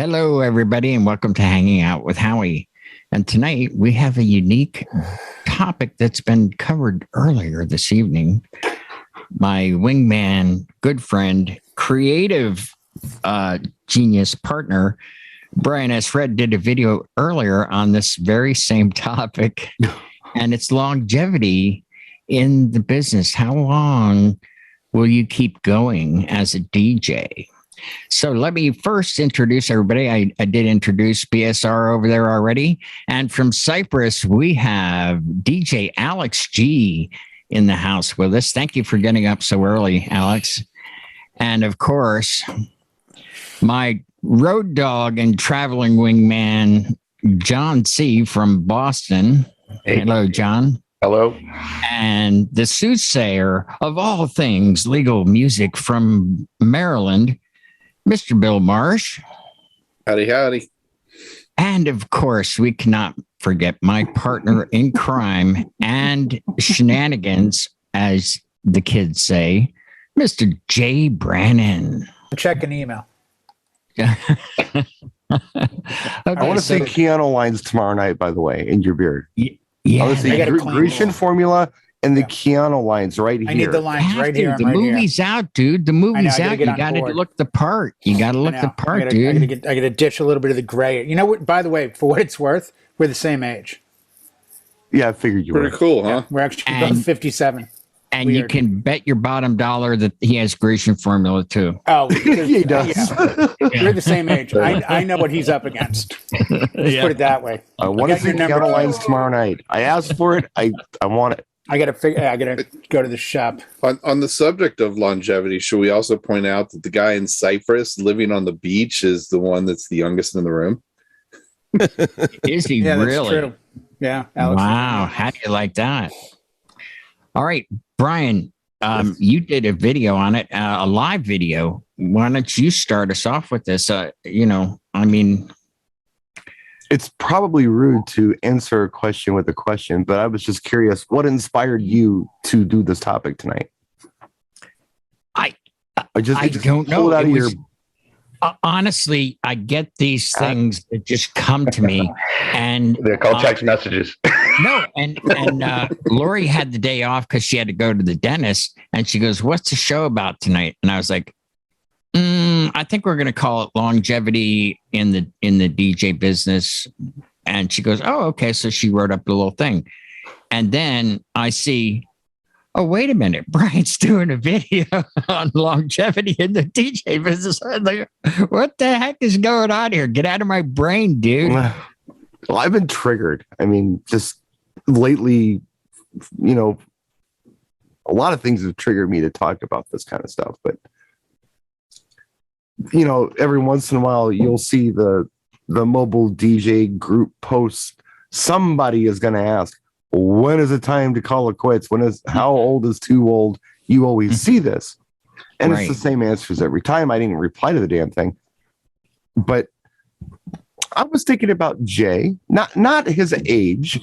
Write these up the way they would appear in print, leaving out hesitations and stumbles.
Hello, everybody, and welcome to Hanging Out with Howie. And tonight we have a unique topic that's been covered earlier this evening. My wingman, good friend, creative genius partner, Brian S. Red, did a video earlier on this very same topic, and it's longevity in the business. How long will you keep going as a DJ? So let me first introduce everybody. I did introduce BSR over there already. And from Cyprus, we have DJ Alex G in the house with us. Thank you for getting up so early, Alex. And of course, my road dog and traveling wingman, John C. from Boston. Hey. Hello, John. Hello. And the soothsayer of all things legal music from Maryland, Mr. Bill Marsh. Howdy, howdy. And of course, we cannot forget my partner in crime and shenanigans, as the kids say, Mr. Jay Brannon. Check an email. Okay, I want to see Keanu lines tomorrow night, by the way, in your beard. Yeah, I want to see Grecian formula and the Keanu lines right here. I need the lines right here. The movie's out, dude. The movie's out. You got to look the part. You got to look the part, dude. I got to ditch a little bit of the gray. You know what? By the way, for what it's worth, we're the same age. Yeah, I figured you were. Pretty cool, huh? Yeah, we're actually both 57. And you can bet your bottom dollar that he has Grecian formula too. Oh, he does. Yeah. We're the same age. I know what he's up against. Let's put it that way. I want to see Keanu lines tomorrow night. I asked for it. I want it. I gotta go to the shop. On the subject of longevity, should we also point out that the guy in Cyprus living on the beach is the one that's the youngest in the room? Is he Yeah, really? that's true. Yeah. Alex. Wow. How do you like that? All right, Brian, you did a video on it, a live video. Why don't you start us off with this? It's probably rude to answer a question with a question, but I was just curious, what inspired you to do this topic tonight? I don't know. Honestly, I get these things that just come to me, and they're called text messages. No, and Lori had the day off because she had to go to the dentist, and she goes, "What's the show about tonight?" And I was like, I think we're going to call it longevity in the DJ business. And she goes, "Oh, okay." So she wrote up the little thing. And then I see, oh, wait a minute. Brian's doing a video on longevity in the DJ business. I'm like, what the heck is going on here? Get out of my brain, dude. Well, I've been triggered. I mean, just lately, a lot of things have triggered me to talk about this kind of stuff. But every once in a while, you'll see the mobile DJ group posts. Somebody is going to ask, when is it time to call it quits? How old is too old? You always see this. And It's the same answers every time. I didn't reply to the damn thing. But I was thinking about Jay, not his age.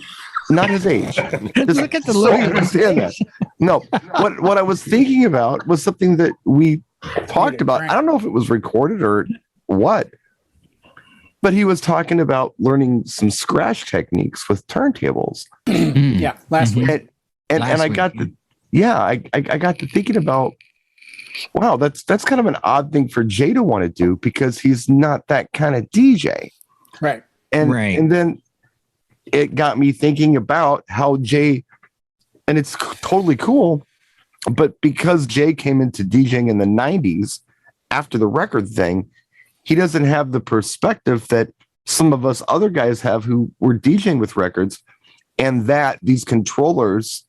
Not his age. Just look at the so you understand that. No, what I was thinking about was something that we talked about. I don't know if it was recorded or what, but he was talking about learning some scratch techniques with turntables. Yeah, last week. And I got I got to thinking about, wow, that's kind of an odd thing for Jay to want to do because he's not that kind of DJ. Right. And then it got me thinking about how Jay, and it's totally cool, but because Jay came into DJing in the 90s after the record thing, he doesn't have the perspective that some of us other guys have who were DJing with records, and that these controllers,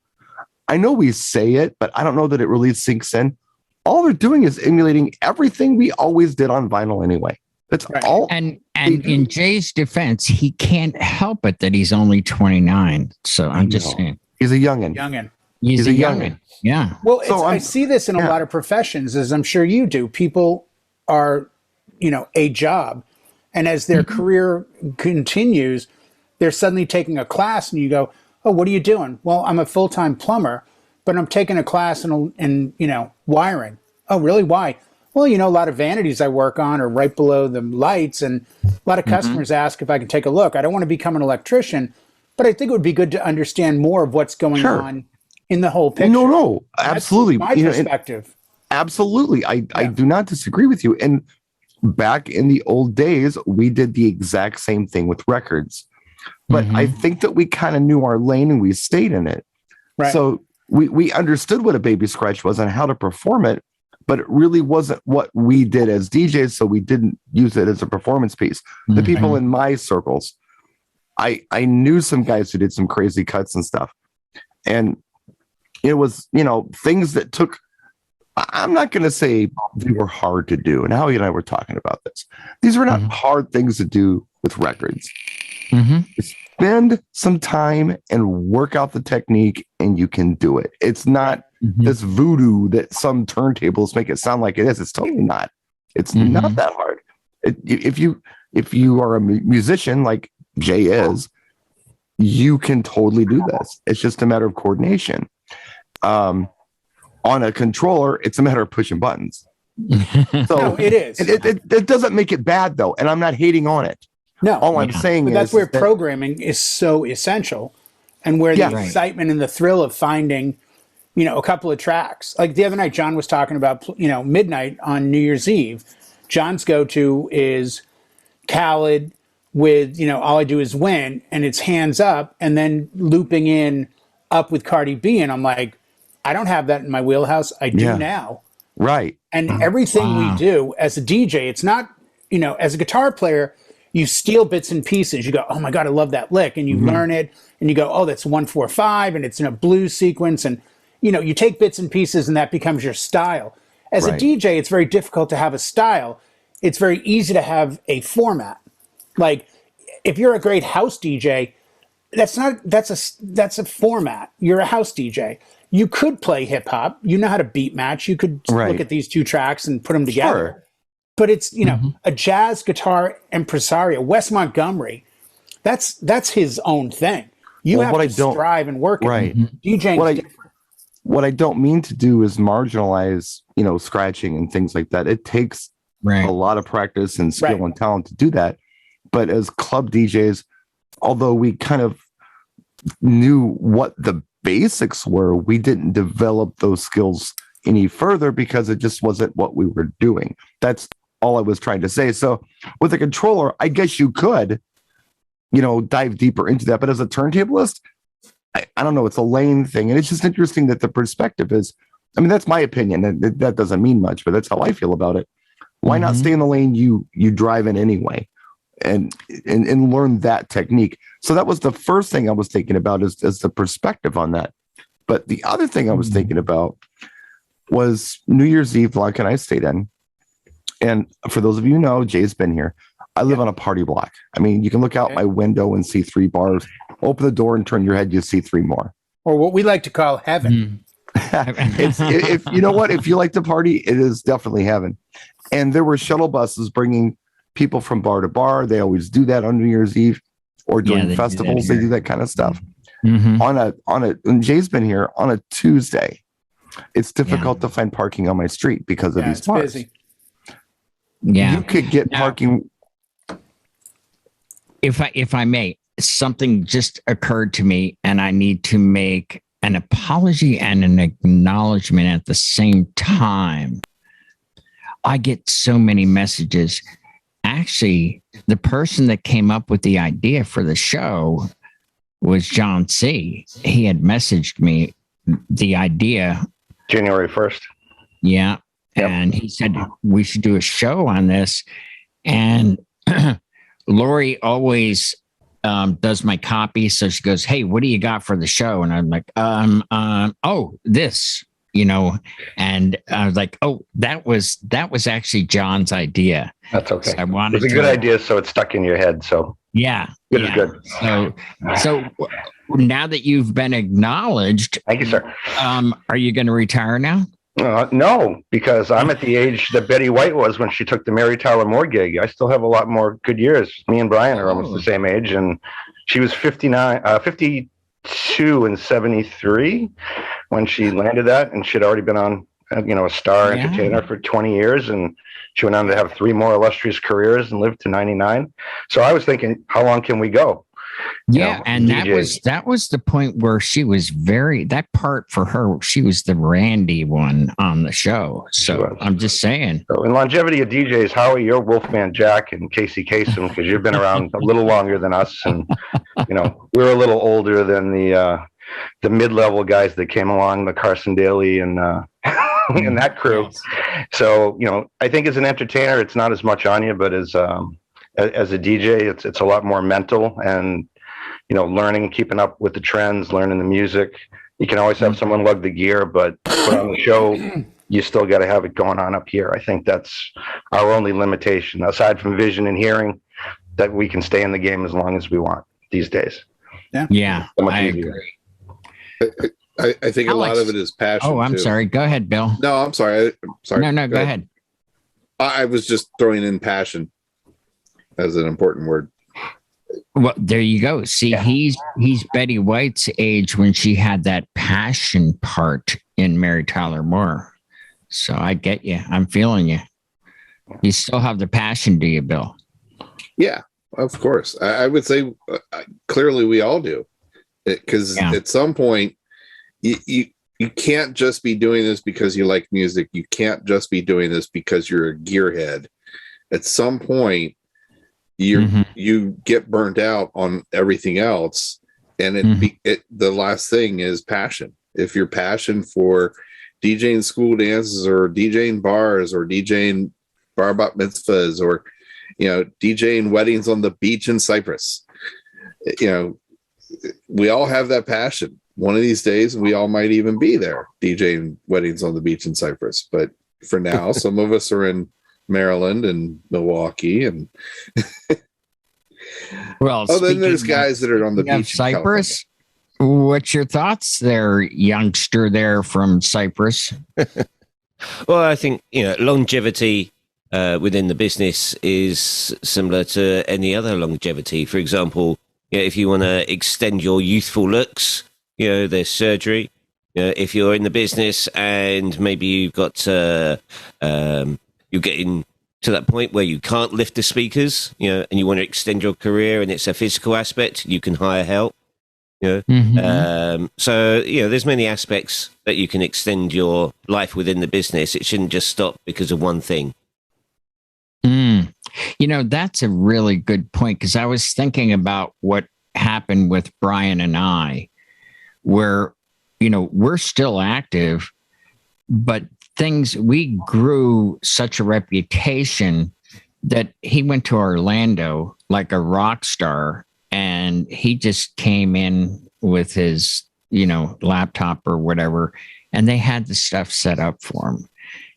I know we say it, but I don't know that it really sinks in. All they're doing is emulating everything we always did on vinyl anyway. That's all. And in Jay's defense, he can't help it that he's only 29. So I'm just saying. He's a youngin'. He's a youngin'. Yeah. Well, I see this in a lot of professions, as I'm sure you do. People are, a job. And as their career continues, they're suddenly taking a class and you go, oh, what are you doing? Well, I'm a full-time plumber, but I'm taking a class in wiring. Oh, really? Why? Well, a lot of vanities I work on are right below the lights, and a lot of customers ask if I can take a look. I don't want to become an electrician, but I think it would be good to understand more of what's going on in the whole picture. No, absolutely. That's my perspective. Absolutely. I do not disagree with you. And back in the old days, we did the exact same thing with records. But I think that we kind of knew our lane and we stayed in it. Right. So we understood what a baby scratch was and how to perform it, but it really wasn't what we did as DJs. So we didn't use it as a performance piece. The people in my circles, I knew some guys who did some crazy cuts and stuff. And it was, things that took, I'm not going to say they were hard to do. And Howie and I were talking about this. These were not hard things to do with records. Spend some time and work out the technique and you can do it. It's not this voodoo that some turntables make it sound like it is. It's totally not. It's not that hard. If you are a musician like Jay is, you can totally do this. It's just a matter of coordination. On a controller, it's a matter of pushing buttons. So No, it is. It doesn't make it bad though, and I'm not hating on it. No, all I'm saying is that's where programming is so essential, and where the excitement and the thrill of finding, a couple of tracks. Like the other night, John was talking about, midnight on New Year's Eve. John's go-to is Khaled with, All I Do Is Win, and it's Hands Up, and then looping in Up with Cardi B, and I'm like, I don't have that in my wheelhouse. I do now. Right. And everything we do as a DJ, it's not, as a guitar player, you steal bits and pieces. You go, oh my God, I love that lick. And you learn it and you go, oh, that's 1-4-5 and it's in a blues sequence. And, you take bits and pieces and that becomes your style. As a DJ, it's very difficult to have a style. It's very easy to have a format. Like if you're a great house DJ, that's a format. You're a house DJ. You could play hip hop. You know how to beat match. You could look at these two tracks and put them together. Sure. But it's, a jazz guitar impresario, Wes Montgomery, that's his own thing. You have to strive and work right. it. DJing what I don't mean to do is marginalize, scratching and things like that. It takes a lot of practice and skill and talent to do that. But as club DJs, although we kind of knew what the basics were, we didn't develop those skills any further because it just wasn't what we were doing. That's all I was trying to say. So with a controller, I guess you could, dive deeper into that. But as a turntablist, I don't know. It's a lane thing. And it's just interesting that the perspective is, that's my opinion. That doesn't mean much, but that's how I feel about it. Why not stay in the lane you drive in anyway and learn that technique? So that was the first thing I was thinking about is the perspective on that. But the other thing I was thinking about was New Year's Eve block and I stayed in. And for those of you who know, Jay's been here. I live on a party block. You can look out my window and see 3 bars. Open the door and turn your head, you see 3 more. Or what we like to call heaven. If you know what, if you like to party, it is definitely heaven. And there were shuttle buses bringing people from bar to bar. They always do that on New Year's Eve or during festivals. They do that kind of stuff. And Jay's been here on a Tuesday. It's difficult to find parking on my street because of these bars. Busy. Yeah, you could get parking. If I may, something just occurred to me, and I need to make an apology and an acknowledgement at the same time. I get so many messages. Actually, the person that came up with the idea for the show was John C. He had messaged me the idea January 1st. Yeah. Yep. And he said, we should do a show on this. And Lori always does my copy. So she goes, hey, what do you got for the show? And I'm like, this, and I was like, oh, that was actually John's idea. That's okay. So I wanted it's a good idea. So it's stuck in your head. So yeah. Good is good. So now that you've been acknowledged, thank you, sir. Are you going to retire now? No, because I'm at the age that Betty White was when she took the Mary Tyler Moore gig. I still have a lot more good years. Me and Brian are almost the same age, and she was 52 and 73 when she landed that, and she'd already been on a star Yeah. entertainer for 20 years, and she went on to have 3 more illustrious careers and lived to 99. So I was thinking, how long can we go? Yeah, and DJs. that was the point where she was that part for her, she was the Randy one on the show. So I'm just saying. So in longevity of DJs, Howie, you're Wolfman Jack and Casey Kasem, because you've been around a little longer than us, and we're a little older than the mid-level guys that came along, the Carson Daly and and that crew. So I think as an entertainer, it's not as much on you, but as a DJ, it's a lot more mental, and learning, keeping up with the trends, learning the music. You can always have someone lug the gear, but put on the show, you still got to have it going on up here. I think that's our only limitation, aside from vision and hearing, that we can stay in the game as long as we want these days. Yeah, So much I easier. agree. I think a lot of it is passion. Oh, I'm too. sorry. Go ahead, Bill. No, I'm sorry. No, go ahead. I was just throwing in passion as an important word. Well, there you go. See, he's Betty White's age when she had that passion part in Mary Tyler Moore. So I get you. I'm feeling you. You still have the passion, do you, Bill? Yeah, of course. I would say clearly we all do, because at some point you can't just be doing this because you like music. You can't just be doing this because you're a gearhead. At some point, you get burnt out on everything else, and the last thing is passion. If your passion for DJing school dances or DJing bars or DJing bar bat mitzvahs or DJing weddings on the beach in Cyprus, we all have that passion. One of these days we all might even be there DJing weddings on the beach in Cyprus, but for now some of us are in Maryland and Milwaukee, and well, then there's guys that are on the beach in Cyprus. What's your thoughts there, youngster there from Cyprus? Well, I think longevity within the business is similar to any other longevity. For example, if you want to extend your youthful looks, there's surgery. If you're in the business and maybe you've got you're getting to that point where you can't lift the speakers, and you want to extend your career and it's a physical aspect, you can hire help. So there's many aspects that you can extend your life within the business. It shouldn't just stop because of one thing. That's a really good point, because I was thinking about what happened with Brian and I, where we're still active, but we grew such a reputation that he went to Orlando like a rock star, and he just came in with his laptop or whatever, and they had the stuff set up for him.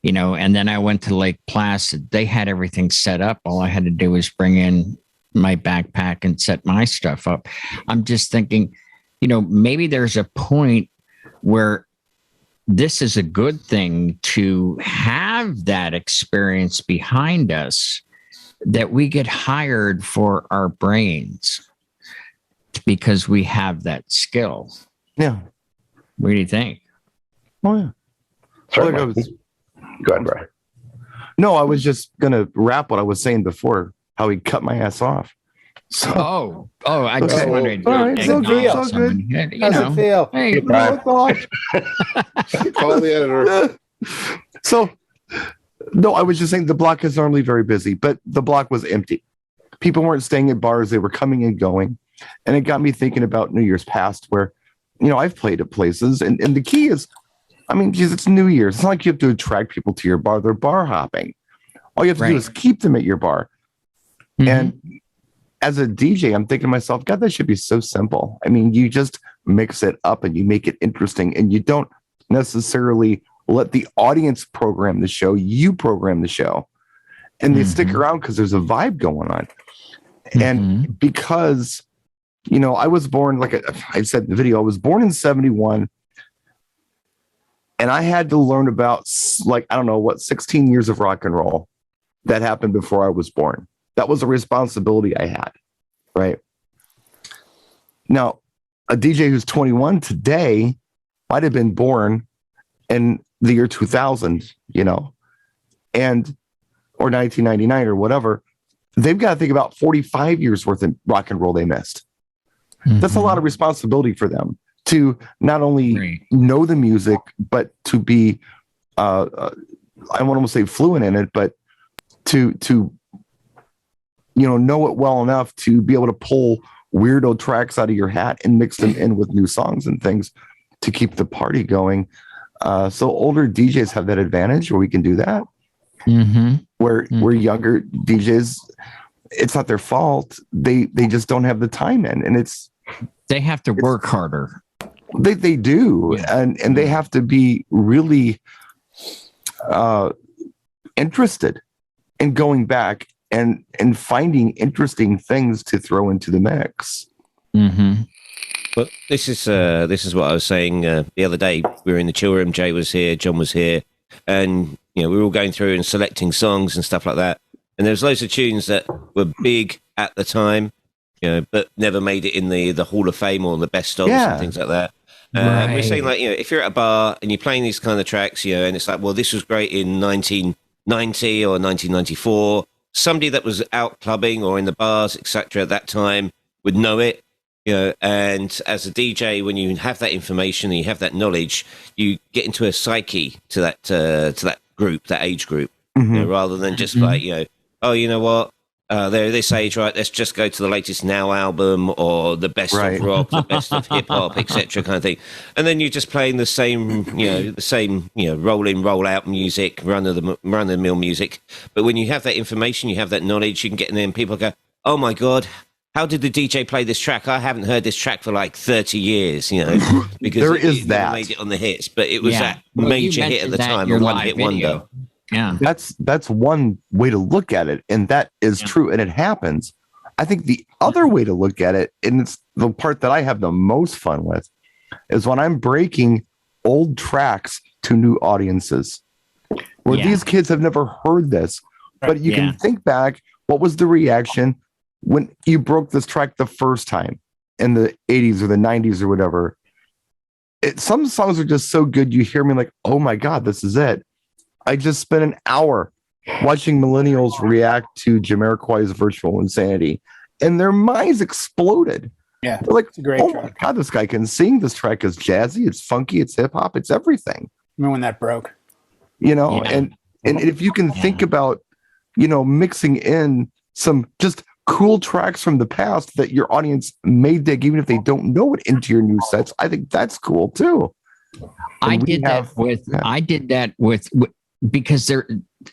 And then I went to Lake Placid. They had everything set up. All I had to do was bring in my backpack and set my stuff up. I'm just thinking, maybe there's a point where this is a good thing to have that experience behind us, that we get hired for our brains because we have that skill. Yeah. What do you think? Oh, yeah. Sorry, Well, go ahead, Brian. No, I was just going to wrap what I was saying before, how he cut my ass off. So, I just wanted to All right, so good. acknowledge someone. How's it feel? Hey, Brian. Call the editor. So, no, I was just saying the block is normally very busy, but the block was empty. People weren't staying at bars. They were coming and going. And it got me thinking about New Year's past, where, I've played at places. And the key is, geez, it's New Year's. It's not like you have to attract people to your bar. They're bar hopping. All you have to do is keep them at your bar. And as a DJ, I'm thinking to myself, God, that should be so simple. You just mix it up and you make it interesting, and you don't necessarily let the audience program the show. You program the show, and they stick around because there's a vibe going on. And because, I was born, like I said in the video, I was born in 71, and I had to learn about 16 years of rock and roll that happened before I was born. That was a responsibility I had, right? Now, a DJ who's 21 today might have been born in the year 2000, and or 1999 or whatever, they've got to think about 45 years worth of rock and roll they missed. That's a lot of responsibility for them to not only know the music, but to be, I want to say fluent in it, but to know it well enough to be able to pull weirdo tracks out of your hat and mix them in with new songs and things to keep the party going. So older DJs have that advantage where we can do that. Where younger DJs, it's not their fault. They just don't have the time in, and they have to work harder. They do, and they have to be really interested in going back and finding interesting things to throw into the mix. But this is what I was saying the other day. We were in the chill room. Jay was here, John was here, and we were all going through and selecting songs and stuff like that. And there was loads of tunes that were big at the time, but never made it in the Hall of Fame or the best of and things like that. And we're saying, like, if you're at a bar and you're playing these kind of tracks, and it's like, well, this was great in 1990 or 1994. Somebody that was out clubbing or in the bars, etc., at that time would know it. And as a DJ, when you have that information and you have that knowledge, you get into a psyche to that group, that age group, rather than just like, oh, you know what? They're this age, right? Let's just go to the latest Now album or the best of rock, the best of hip hop, etc., kind of thing. And then you're just playing the same, roll in, roll out music, run of the mill music. But when you have that information, you have that knowledge, you can get in there and people go, oh my God, how did the DJ play this track? I haven't heard this track for like 30 years, because there it that made it on the hits, but it was that major hit at the time, a one-hit wonder. Yeah, that's one way to look at it, and that is true, and it happens. I think the other way to look at it, and it's the part that I have the most fun with, is when I'm breaking old tracks to new audiences, where these kids have never heard this, but you can think back, what was the reaction when you broke this track the first time in the 80s or the 90s or whatever? Some songs are just so good, you hear me like, oh my God, this is it. I just spent an hour watching millennials react to Jamiroquai's Virtual Insanity, and their minds exploded. Yeah, they're like, it's a great oh track. My God, this guy can sing. This track is jazzy, it's funky, it's hip hop, it's everything. Remember when that broke? And if you can think about, mixing in some just cool tracks from the past that your audience may dig, even if they don't know it, into your new sets, I think that's cool too. I did that with because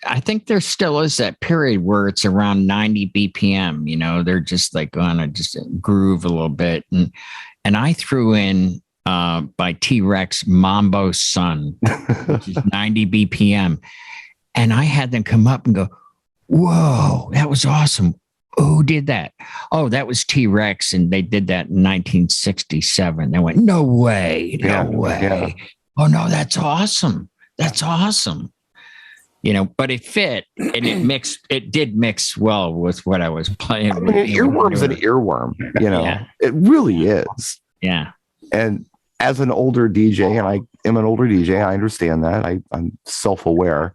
I think there still is that period where it's around 90 BPM, they're just like on a just groove a little bit. And I threw in by T-Rex Mambo Sun, which is 90 BPM. And I had them come up and go, whoa, that was awesome. Who did that? Oh, that was T-Rex, and they did that in 1967. They went, no way. Yeah. Oh no, that's awesome. That's awesome. But it fit, and it did mix well with what I was playing. I mean, an earworm's an earworm, It really is. Yeah. And as an older DJ, and I am an older DJ, I understand that. I'm self-aware.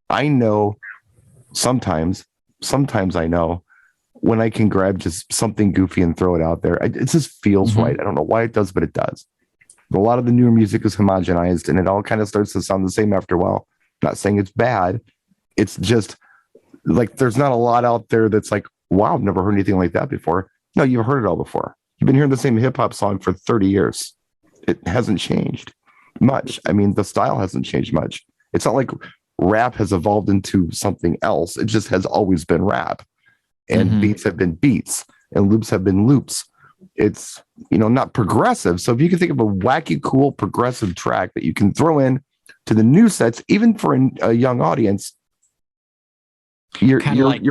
I know sometimes I know when I can grab just something goofy and throw it out there. It just feels right. I don't know why it does, but it does. A lot of the newer music is homogenized, and it all kind of starts to sound the same after a while. Not saying it's bad. It's just like there's not a lot out there that's like, wow, I've never heard anything like that before. No, you've heard it all before. You've been hearing the same hip hop song for 30 years. It hasn't changed much. I mean, the style hasn't changed much. It's not like rap has evolved into something else. It just has always been rap, and beats have been beats, and loops have been loops. It's, not progressive. So if you can think of a wacky, cool, progressive track that you can throw in to the new sets, even for a young audience, you're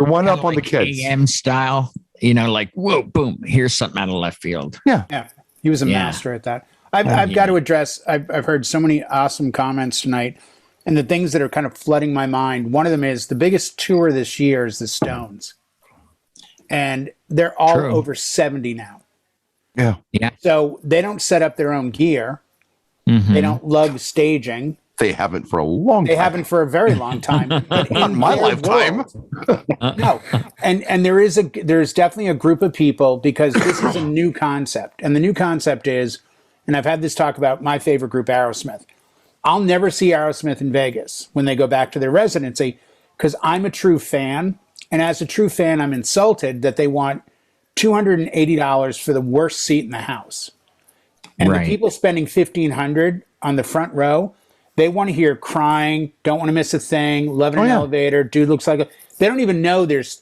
one up on the kids. AM style, like, whoa, boom, here's something out of left field. Yeah. He was a master at that. I've got to address, I've heard so many awesome comments tonight, and the things that are kind of flooding my mind. One of them is the biggest tour this year is the Stones, and they're all over 70 now. Yeah. So they don't set up their own gear. They don't love staging. They haven't for a long time. They haven't for a very long time. But Not in my lifetime. No. And there's definitely a group of people, because this is a new concept. And the new concept is, and I've had this talk about my favorite group, Aerosmith. I'll never see Aerosmith in Vegas when they go back to their residency, because I'm a true fan. And as a true fan, I'm insulted that they want $280 for the worst seat in the house. And the people spending $1,500 on the front row, they want to hear crying, don't want to miss a thing, love in an elevator, dude looks like a... They don't even know there's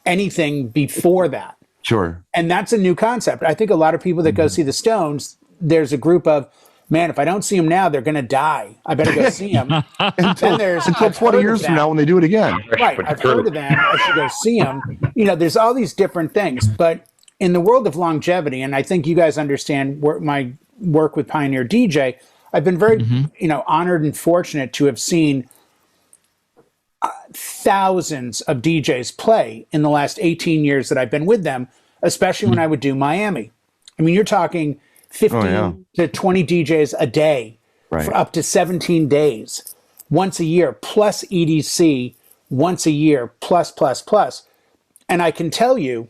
anything before that. Sure. And that's a new concept. I think a lot of people that go see the Stones, there's a group of, man, if I don't see them now, they're going to die. I better go see them. until 20 years from now when they do it again. Right. I've heard of them. I should go see them. There's all these different things. But in the world of longevity, and I think you guys understand my work with Pioneer DJ, I've been very, honored and fortunate to have seen thousands of DJs play in the last 18 years that I've been with them, especially when I would do Miami. I mean, you're talking 15 to 20 DJs a day for up to 17 days, once a year, plus EDC once a year, plus. And I can tell you,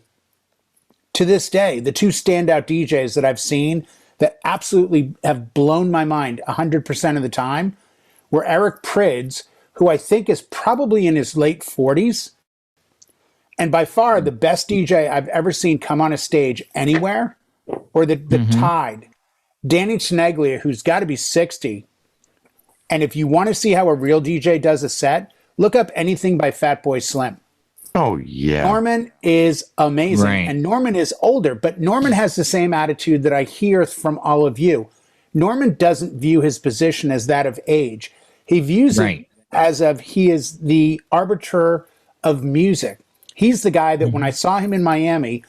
to this day, the two standout DJs that I've seen that absolutely have blown my mind 100% of the time were Eric Prydz, who I think is probably in his late 40s, and by far the best DJ I've ever seen come on a stage anywhere, or the Tide, Danny Tenaglia, who's got to be 60. And if you want to see how a real DJ does a set, look up anything by Fatboy Slim. Oh, yeah. Norman is amazing. Right. And Norman is older, but Norman has the same attitude that I hear from all of you. Norman doesn't view his position as that of age. He views it as of he is the arbiter of music. He's the guy that when I saw him in Miami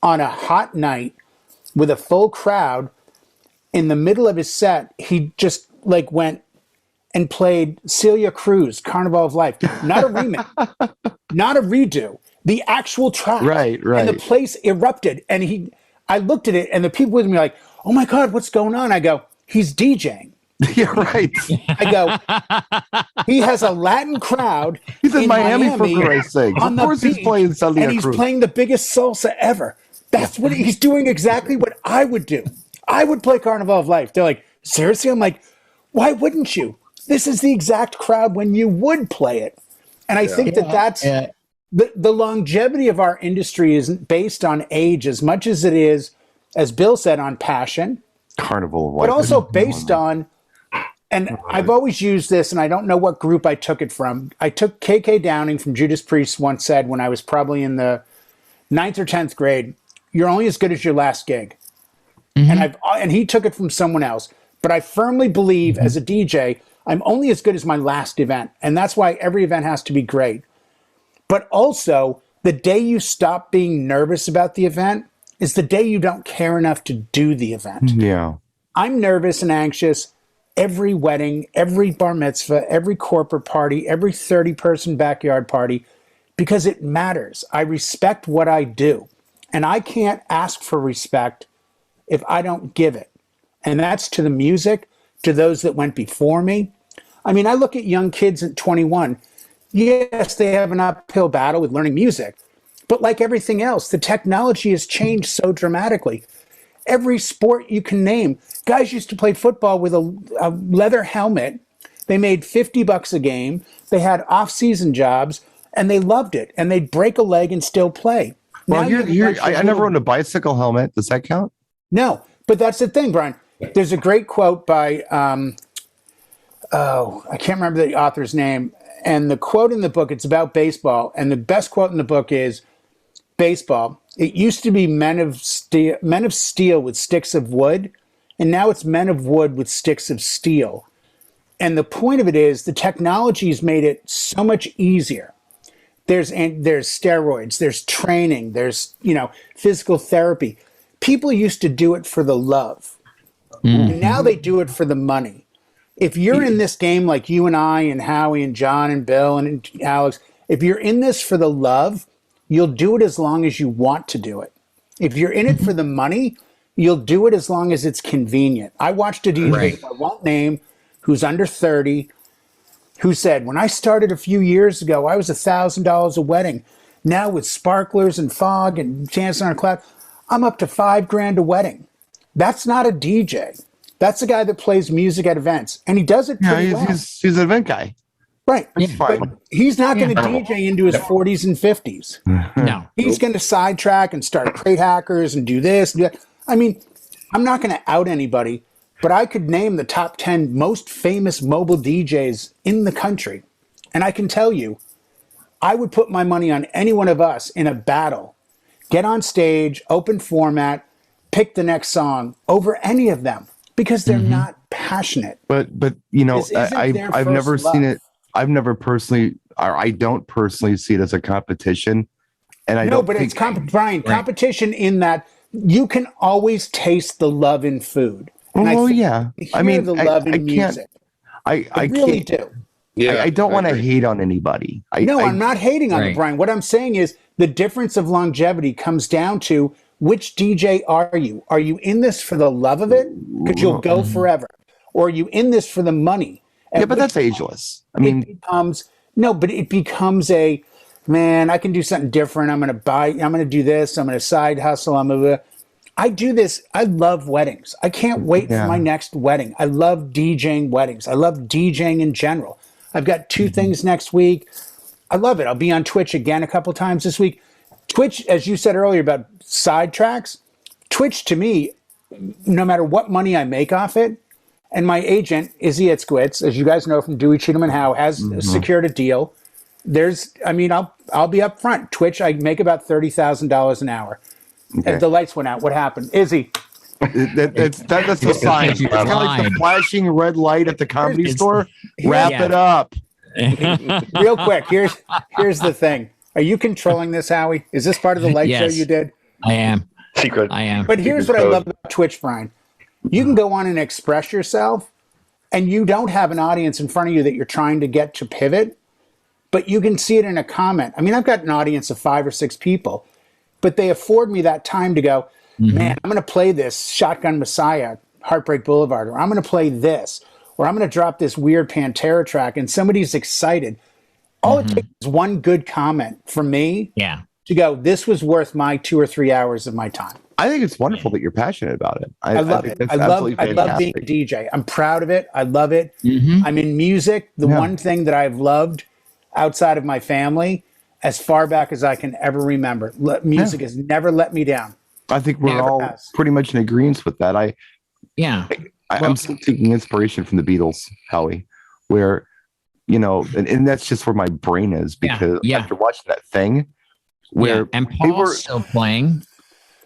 on a hot night with a full crowd, in the middle of his set, he just went and played Celia Cruz, Carnival of Life. Not a remix, not a redo, the actual track. Right. And the place erupted. And I looked at it, and the people with me were like, oh my God, what's going on? I go, he's DJing. Yeah, right. I go, he has a Latin crowd. He's in Miami for Christ's sake. Of course he's playing Celia and he's Cruz. playing the biggest salsa ever. That's what he's doing, exactly what I would do. I would play Carnival of Life. They're like, seriously? I'm like, why wouldn't you? This is the exact crowd when you would play it. And I think that's the longevity of our industry isn't based on age as much as it is, as Bill said, on passion. Carnival of Life. But also based on, and I've always used this, and I don't know what group I took it from. I took KK Downing from Judas Priest once said when I was probably in the 9th or 10th grade, you're only as good as your last gig. And he took it from someone else. But I firmly believe as a DJ, I'm only as good as my last event. And that's why every event has to be great. But also, the day you stop being nervous about the event is the day you don't care enough to do the event. Yeah. I'm nervous and anxious every wedding, every bar mitzvah, every corporate party, every 30-person backyard party, because it matters. I respect what I do. And I can't ask for respect if I don't give it. And that's to the music, to those that went before me. I mean, I look at young kids at 21. Yes, they have an uphill battle with learning music. But like everything else, the technology has changed so dramatically. Every sport you can name. Guys used to play football with a leather helmet. They made $50 a game. They had off-season jobs, and they loved it. And they'd break a leg and still play. Well, I never owned a bicycle helmet. Does that count? No, but that's the thing, Brian. There's a great quote by, I can't remember the author's name. And the quote in the book, it's about baseball. And the best quote in the book is, baseball, it used to be men of steel with sticks of wood. And now it's men of wood with sticks of steel. And the point of it is the technology has made it so much easier. There's steroids, there's training, there's, physical therapy. People used to do it for the love. And now they do it for the money. If you're in this game like you and I and Howie and John and Bill and Alex, if you're in this for the love, you'll do it as long as you want to do it. If you're in it for the money, You'll do it as long as it's convenient. I watched a DJ who I won't name, who's under 30, who said, when I started a few years ago, I was $1,000 a wedding. Now with sparklers and fog and dancing on a cloud, I'm up to $5,000 a wedding. That's not a DJ. That's a guy that plays music at events, and he does it pretty well. He's an event guy. Right. That's fine. But he's not going to DJ into his 40s and 50s. No. He's going to sidetrack and start crate hackers and do this. And do that. I mean, I'm not going to out anybody, but I could name the top 10 most famous mobile DJs in the country. And I can tell you, I would put my money on any one of us in a battle. Get on stage, open format, pick the next song over any of them because they're not passionate. But you know, I've never seen it. I've never personally, or I don't personally see it as a competition. And I don't. But it's Brian, competition in that you can always taste the love in food. And I mean, the love in music. I really can't, do. Yeah, I don't want to hate on anybody. I'm not hating on it, Brian. What I'm saying is the difference of longevity comes down to which DJ are you? Are you in this for the love of it? Because you'll go forever. Or are you in this for the money? Yeah, but that's ageless. I mean, it becomes a, man, I can do something different. I'm going to do this. I'm going to side hustle. I do this. I love weddings. I can't wait for my next wedding. I love DJing weddings. I love DJing in general. I've got 2 things next week. I love it. I'll be on Twitch again a couple times this week. Twitch, as you said earlier about sidetracks, Twitch to me, no matter what money I make off it, and my agent, Izzy at Squits, as you guys know from Dewey, Cheatham and Howe, has secured a deal. I'll be up front. Twitch, I make about $30,000 an hour. Okay. The lights went out. What happened? Izzy. That's a sign. It's kind of like the flashing red light at the comedy store. Wrap it up. Real quick, here's the thing. Are you controlling this, Howie? Is this part of the light show you did? I am. Secret. I am. But here's what I love about Twitch, Brian. You can go on and express yourself, and you don't have an audience in front of you that you're trying to get to pivot, but you can see it in a comment. I mean, I've got an audience of 5 or 6 people, but they afford me that time to go, man, I'm going to play this Shotgun Messiah, Heartbreak Boulevard, or I'm going to play this, or I'm going to drop this weird Pantera track, and somebody's excited. All it takes is one good comment from me to go, this was worth my 2 or 3 hours of my time. I think it's wonderful that you're passionate about it. I love it. I love being a DJ. I'm proud of it. I love it. I'm in music. The one thing that I've loved outside of my family as far back as I can ever remember. Music has never let me down. I think we're all pretty much in agreement with that. I'm still taking inspiration from the Beatles, Howie, where, you know, and that's just where my brain is because after watching that thing where and Paul's still playing.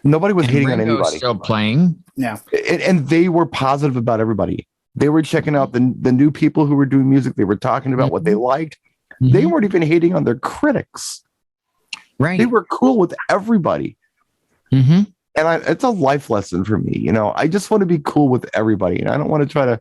Nobody was hating on anybody. Still playing. Yeah. And they were positive about everybody. They were checking out the new people who were doing music. They were talking about what they liked. They weren't even hating on their critics. Right. They were cool with everybody. And it's a life lesson for me. You know, I just want to be cool with everybody. And I don't want to try to,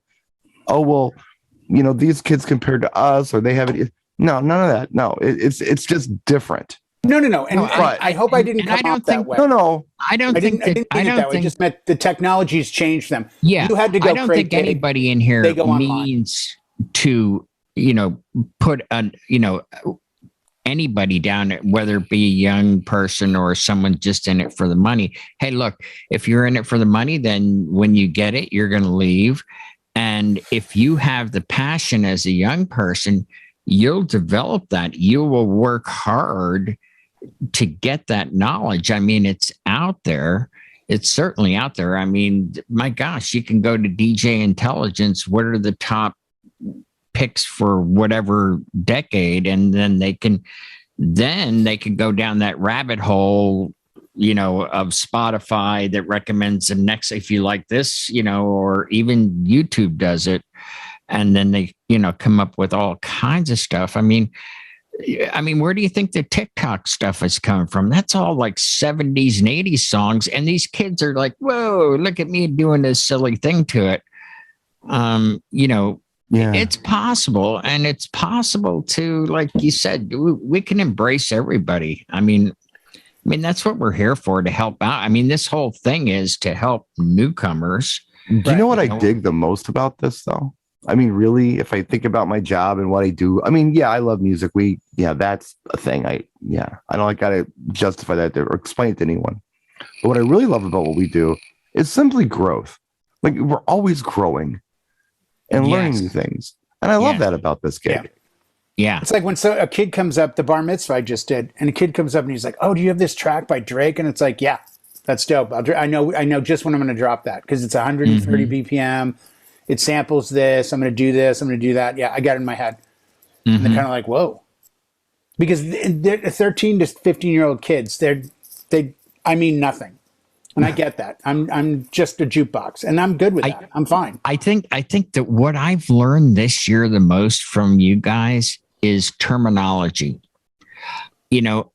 you know, these kids compared to us or they have it. No, none of that. No, it's just different. No. And I hope I didn't come off that way. No. I don't think that way. It just meant the technology's changed them. Yeah. You had to go. I don't think anybody in here means to, you know, put anybody down, whether it be a young person or someone just in it for the money. Hey, look, if you're in it for the money, then when you get it, you're going to leave. And if you have the passion as a young person, you'll develop that. You will work hard to get that knowledge. I mean, it's out there. It's certainly out there. I mean, my gosh, you can go to DJ Intelligence. What are the top picks for whatever decade? And then they can go down that rabbit hole, you know, of Spotify that recommends the next, if you like this, you know, or even YouTube does it. And then they, you know, come up with all kinds of stuff. I mean, where do you think the TikTok stuff is coming from? That's all like 70s and 80s songs. And these kids are like, whoa, look at me doing this silly thing to it. You know, it's possible. And it's possible to, like you said, we can embrace everybody. I mean, I mean, that's what we're here for, to help out. I mean, this whole thing is to help newcomers. Do you know what I dig the most about this, though? I mean, really, if I think about my job and what I do, I mean, yeah, I love music. That's a thing. I don't got to justify that or explain it to anyone. But what I really love about what we do is simply growth. Like, we're always growing and learning new things. And I love that about this gig. Yeah. It's like when a kid comes up, the bar mitzvah I just did, and a kid comes up and he's like, "Oh, do you have this track by Drake?" And it's like, "Yeah, that's dope. I know just when I'm going to drop that, because it's 130 BPM. It samples this. I'm going to do this. I'm going to do that. Yeah, I got it in my head." And they're kind of like, "Whoa," because they're 13 to 15-year-old kids. They mean nothing, and I get that. I'm just a jukebox, and I'm good with that. I'm fine. I think that what I've learned this year the most from you guys is terminology. You know,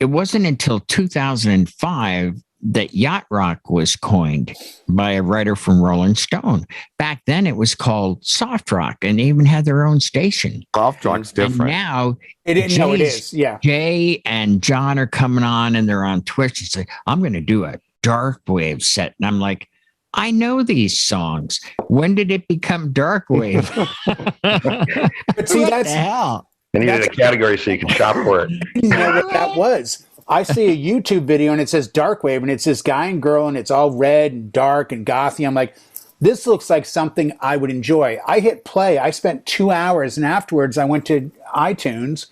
it wasn't until 2005 that yacht rock was coined by a writer from Rolling Stone. Back then it was called soft rock, and they even had their own station. Soft rock's different. And now it is. Yeah. Jay and John are coming on, and they're on Twitch. It's like, I'm going to do a dark wave set. And I'm like, I know these songs. When did it become dark wave? But see, what the hell? They needed a category so you can shop for it. You know what that was. I see a YouTube video and it says dark wave, and it's this guy and girl, and it's all red and dark and gothy. I'm like, this looks like something I would enjoy. I hit play. I spent 2 hours, and afterwards I went to iTunes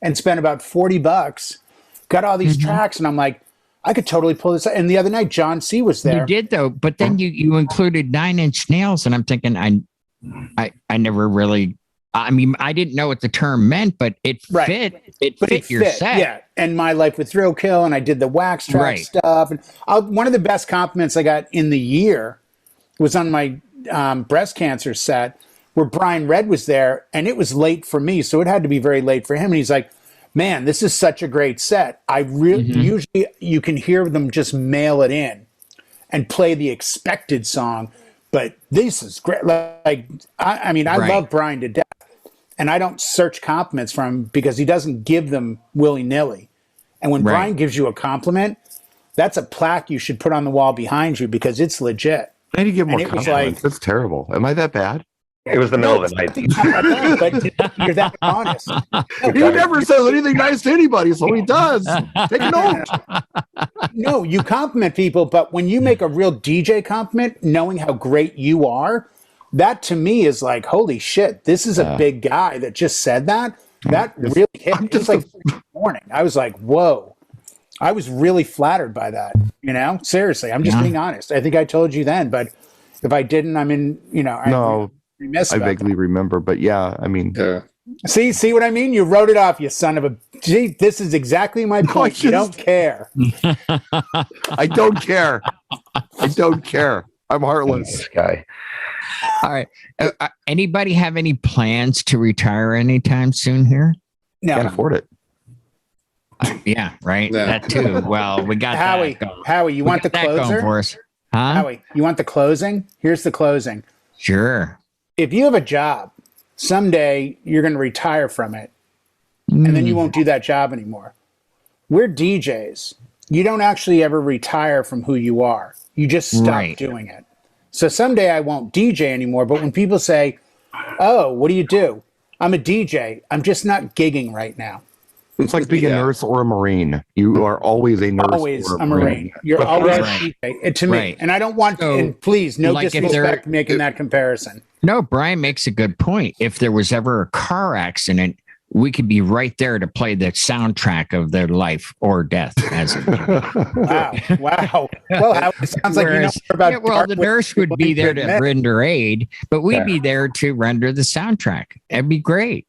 and spent about $40, got all these tracks, and I'm like, I could totally pull this out. And the other night, John C. was there. You did, though, but then you included 9 Inch Nails, and I'm thinking, I never really, I mean, I didn't know what the term meant, but it fit. It fit your set. Yeah, and My Life with Thrill Kill, and I did the wax track stuff. And one of the best compliments I got in the year was on my breast cancer set, where Brian Red was there, and it was late for me, so it had to be very late for him. And he's like, "Man, this is such a great set. I really usually you can hear them just mail it in and play the expected song, but this is great." Like, I mean, I love Brian to death, and I don't search compliments from him because he doesn't give them willy-nilly. And when Brian gives you a compliment, that's a plaque you should put on the wall behind you, because it's legit. I need to get more compliments. That's terrible. Am I that bad? It was the middle of the night. But you're that honest. He never says anything nice to anybody, so he does. Take a note. No, you compliment people, but when you make a real DJ compliment, knowing how great you are, that to me is like, holy shit, this is a big guy that just said that. That really hit me. Just like morning. I was like, whoa. I was really flattered by that. You know, seriously, I'm just being honest. I think I told you then, but if I didn't, I mean, you know, I vaguely remember, but yeah, I mean, see what I mean? You wrote it off, you son of a. Gee, this is exactly my point. You don't care. I don't care. I don't care. I'm heartless. This guy. All right. Anybody have any plans to retire anytime soon here? No. Can't afford it. Yeah, right. No. That too. Well, we got Howie. That going. Howie, you want the closer? For us. Huh? Howie, you want the closing? Here's the closing. Sure. If you have a job, someday you're going to retire from it, and then you won't do that job anymore. We're DJs. You don't actually ever retire from who you are. You just stop doing it. So someday I won't DJ anymore, but when people say, "Oh, what do you do?" I'm a DJ. I'm just not gigging right now. It's like being a nurse or a Marine. You are always a nurse. Always a Marine. You're always a DJ to me. And I don't want, and please, no disrespect making that comparison. No, Brian makes a good point. If there was ever a car accident, we could be right there to play the soundtrack of their life or death. Wow. Well, it sounds like you know more about the nurse would be there to render aid, but we'd be there to render the soundtrack. That'd be great.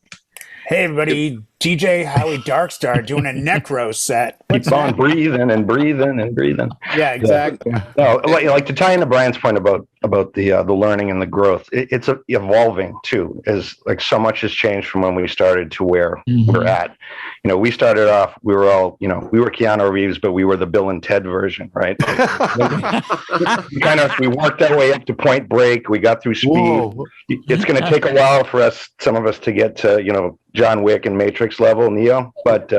Hey, everybody, DJ Howie Darkstar doing a necro set. Keep on breathing and breathing and breathing. Yeah, exactly. No, like to tie into Brian's point about the learning and the growth, it's evolving too, as like so much has changed from when we started to where we're at. You know, we started off, we were all, you know, we were Keanu Reeves, but we were the Bill and Ted version, right? we worked our way up to Point Break. We got through Speed. Whoa. It's going to take a while for some of us to get to, you know, John Wick and Matrix. Matrix level, Neo, but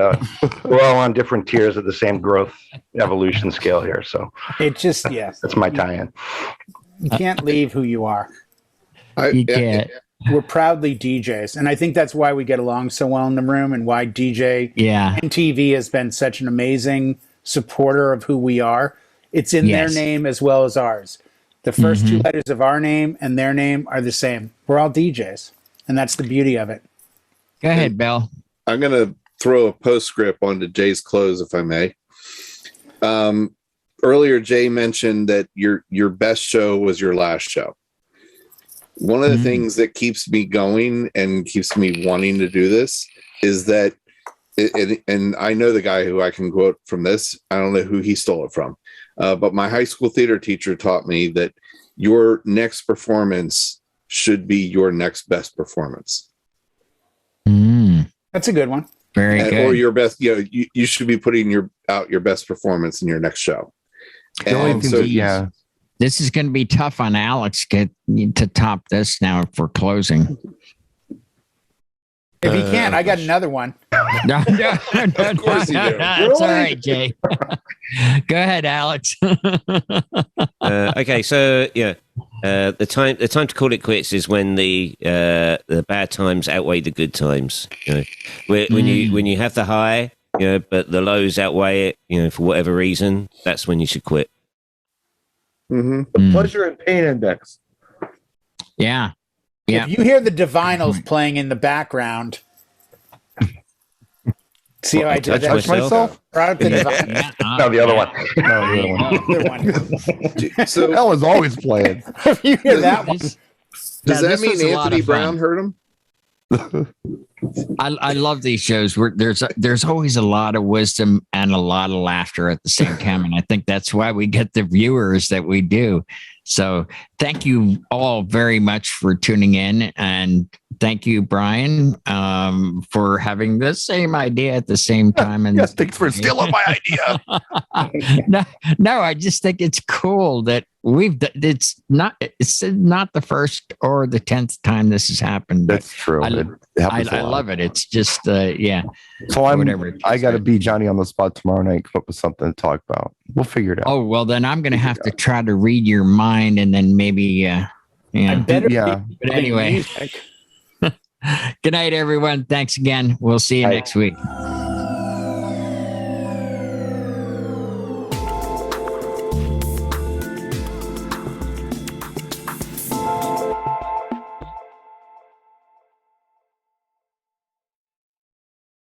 we're all on different tiers of the same growth evolution scale here. So it just, yes, that's my tie-in. You can't leave who you are. You can't. We're proudly DJs, and I think that's why we get along so well in the room, and why DJNTV has been such an amazing supporter of who we are. It's in their name as well as ours. The first two letters of our name and their name are the same. We're all DJs, and that's the beauty of it. Go ahead, Bill. I'm going to throw a postscript onto Jay's close, if I may. Earlier, Jay mentioned that your best show was your last show. One of the things that keeps me going and keeps me wanting to do this is that, and I know the guy who I can quote from this. I don't know who he stole it from, but my high school theater teacher taught me that your next performance should be your next best performance. That's a good one. Very good. Or your best. You should be putting out your best performance in your next show. And so, this is going to be tough on Alex to top this now for closing. If he can't, I got another one. No, of course you do. It's all right, Jay. Go ahead, Alex. Okay, so the time to call it quits is when the bad times outweigh the good times. When you have the high, but the lows outweigh it, for whatever reason, that's when you should quit. The pleasure and pain index. Yeah. If you hear the Divinals playing in the background, see how I did that? Touch myself? Brought up the Divinals. No, the other one. so that was always playing. If you hear that one. Does that mean Anthony Brown heard him? I love these shows where there's always a lot of wisdom and a lot of laughter at the same time, and I think that's why we get the viewers that we do. So thank you all very much for tuning in, and thank you, Brian, for having the same idea at the same time. And yes, thanks for stealing my idea. No, I just think it's cool that it's not the first or the 10th time this has happened. That's true. I love it. It's just So I got to be Johnny on the spot tomorrow night. Come up with something to talk about. We'll figure it out. Oh well, then I'm going to have to try to read your mind, and then maybe But anyway, good night, everyone. Thanks again. We'll see you next week.